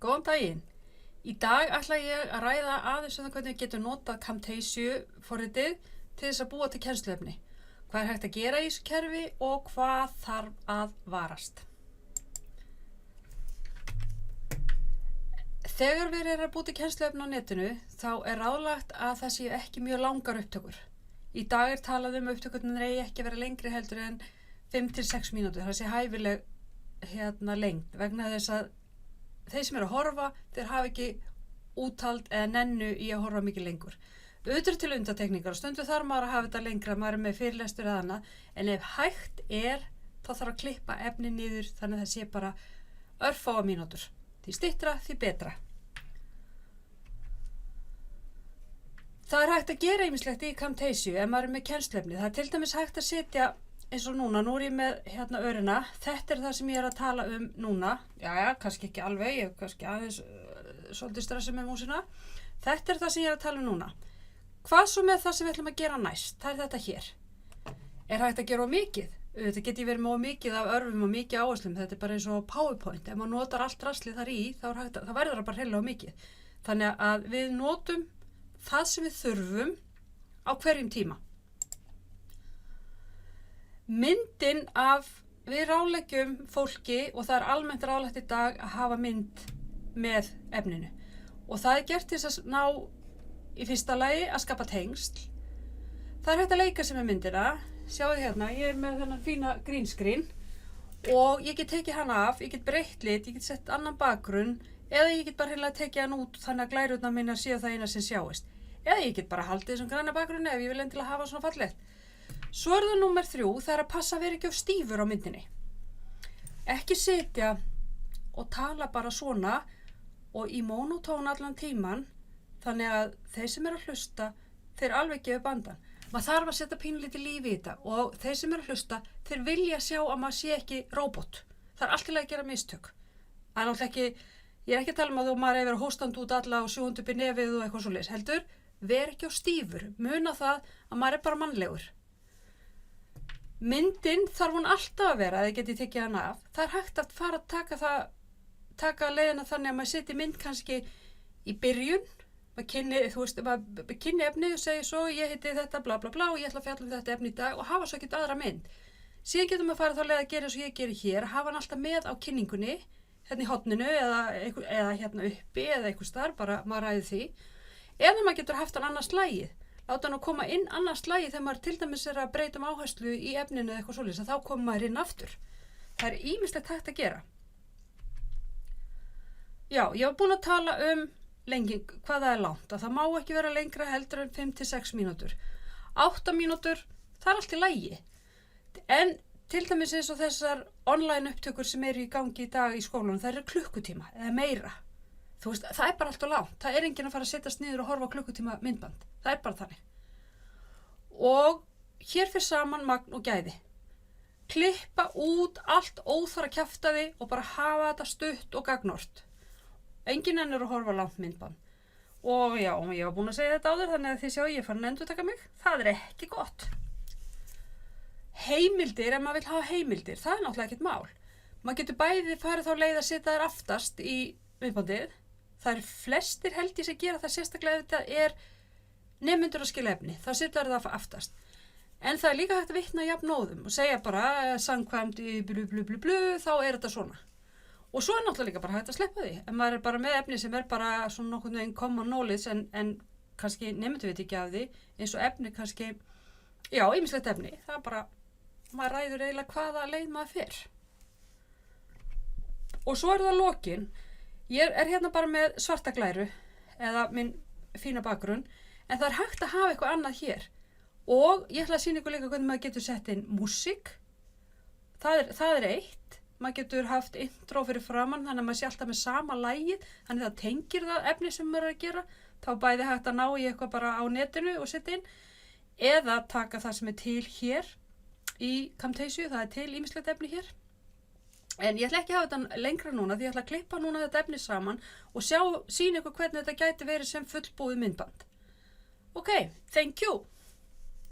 Góðan daginn. Í dag ætla ég að ræða aðeins um það hvernig við getum notað Camtasia forritið til þess að búa til kennsluefni. Hvað er hægt að gera í þessu kerfi og hvað þarf að varast. Þegar við erum að búa til kennsluefni á netinu þá er ráðlagt að það séu ekki mjög langar upptökur. Í dag er talað um upptökurnar eigi ekki að vera lengri heldur en 5-6 mínútur. Það sé hæfileg lengd vegna þess að þeir sem eru að horfa, þeir hafa ekki úthald eða nennu í að horfa mikið lengur. Auðvitað til undantekningar og stundum þarf maður að hafa þetta lengra, maður er með fyrirlestur eða annað, en ef hægt er, þá þarf að klippa efni niður þannig að það sé bara örfáa mínútur. Því styttra, því betra. Það er hægt að gera ýmislegt í Camtasia ef maður er með kennsluefni. Það er til dæmis hægt að setja eins og núna, nú er ég með örina, þetta er það sem ég er að tala um núna, kannski ekki alveg, ég kannski aðeins svolítið stressið með músina, þetta er það sem ég er að tala um núna. Hvað svo með það sem við ætlum að gera næst, það er þetta hér. Er hægt að gera of mikið? Þetta geti verið með of mikið af örfum og mikið áherslum, þetta er bara eins og PowerPoint, ef maður notar allt raslið þar í, þá verður það bara hreinlega of mikið. Þannig að við notum það sem við þurfum á hverjum tíma. Myndin af, við ráðleggjum fólki og það er almennt ráðlegt í dag að hafa mynd með efninu og það er gert til þess að ná í fyrsta lagi að skapa tengsl. Það er hægt að leika sem með myndina, sjáðu hérna, ég er með þennan fína green screen og ég get tekið hana af, ég get breytt lit, ég get sett annan bakgrunn eða ég get bara hreinlega tekið hann út þannig að glærurnar minna séu það eina sem sjáist eða ég get bara haldið þessum græna bakgrunni ef ég vil endilega hafa svona fallegt. Svo er það númer 3, það er að passa að vera ekki of stífur á myndinni. Ekki sitja og tala bara svona og í mónótón allan tíman, þannig að þeir sem eru að hlusta, þeir alveg gefa bandan. Maður þarf að setja pínlítið líf í þetta og þeir sem eru að hlusta, þeir vilja sjá að maður sé ekki róbot. Það er allt í lagi að gera mistök. Það er náttúrulega ekki, ég er ekki að tala um að þú maður er verið hóstandi út alla og sjónd upp í nefið og eitthvað svoleiðis. Heldur, ver ekki á stífur, muna það að maður er bara mannlegur. Myndin þarf hún alltaf að vera að þið getið tekið hana af. Það er hægt að fara að taka leiðina þannig að maður setji mynd kannski í byrjun, maður kynni efnið og segi svo ég heiti þetta bla bla bla og ég ætla að fjalla um þetta efni í dag og hafa svo ekkert aðra mynd. Síðan getur maður farið þá leið að gera eins og ég geri hér, hafa hann alltaf með á kynningunni, hérna í horninu eða hérna uppi eða einhvers staðar, bara maður ræði því. Eða maður getur haft hann annars slagið. Láta hann að koma inn annars slagi þegar maður til dæmis er að breyta áherslu í efninu eða eitthvað svoleiðis að þá koma maður inn aftur. Það er ýmislegt hægt að gera. Já, ég var búin að tala um lenging, hvað það er langt. Að það má ekki vera lengra heldur en 5-6 mínútur. 8 mínútur, það er allt í lagi. En til dæmis eins og þessar online upptökur sem eru í gangi í dag í skólanum, það eru klukkutíma eða meira. Þú veist, það er bara allt of langt. Það er enginn að fara að setjast niður og horfa á klukkutíma myndband. Það er bara þannig. Og hér fyrir saman magn og gæði. Klippa út allt óþarfa kjaftaði og bara hafa þetta stutt og gagnort. Enginn ennur að horfa á langt myndband. Og já, ég var búin að segja þetta áður þannig að þið sjá ég fann að endurtaka mig. Það er ekki gott. Heimildir, ef maður vill hafa heimildir, það er náttúrulega ekkert mál. Maður getur bæði farið þá leið að setja þær aftast í myndbandið. Það er flestir held ég sem gera það sérstaklega ef þetta er nemendur að skilja efni, þá setjar það aftast. En það er líka hægt að vitna jafnóðum og segja bara samkvæmt í þá er þetta svona. Og svo er náttúrulega líka bara hægt að sleppa því. Ef maður er bara með efni sem er bara svona nokkurn veginn common knowledge en kannski nemendur veit ekki af því, eins og efni kannski, já, ýmislegt efni, það er bara, maður ræður eiginlega hvaða leið maður fer. Og svo er það lokin. Ég er hérna bara með svarta glæru eða minn fína bakgrunn en það er hægt að hafa eitthvað annað hér og ég ætla að sýna ykkur líka hvernig maður getur sett inn músík. Það er eitt. Maður getur haft intro fyrir framann þannig að maður sé alltaf með sama lagið þannig að það tengir það efni sem maður er að gera. Þá bæði hægt að ná í eitthvað bara á netinu og setja inn eða taka það sem er til hér í Camtasia. Það er til ýmislegt efni hér. En ég ætla ekki að hafa þetta lengra núna því ég ætla að klippa núna þetta efni saman og sýna ykkur hvernig þetta gæti verið sem fullbúið myndband. Ok, thank you!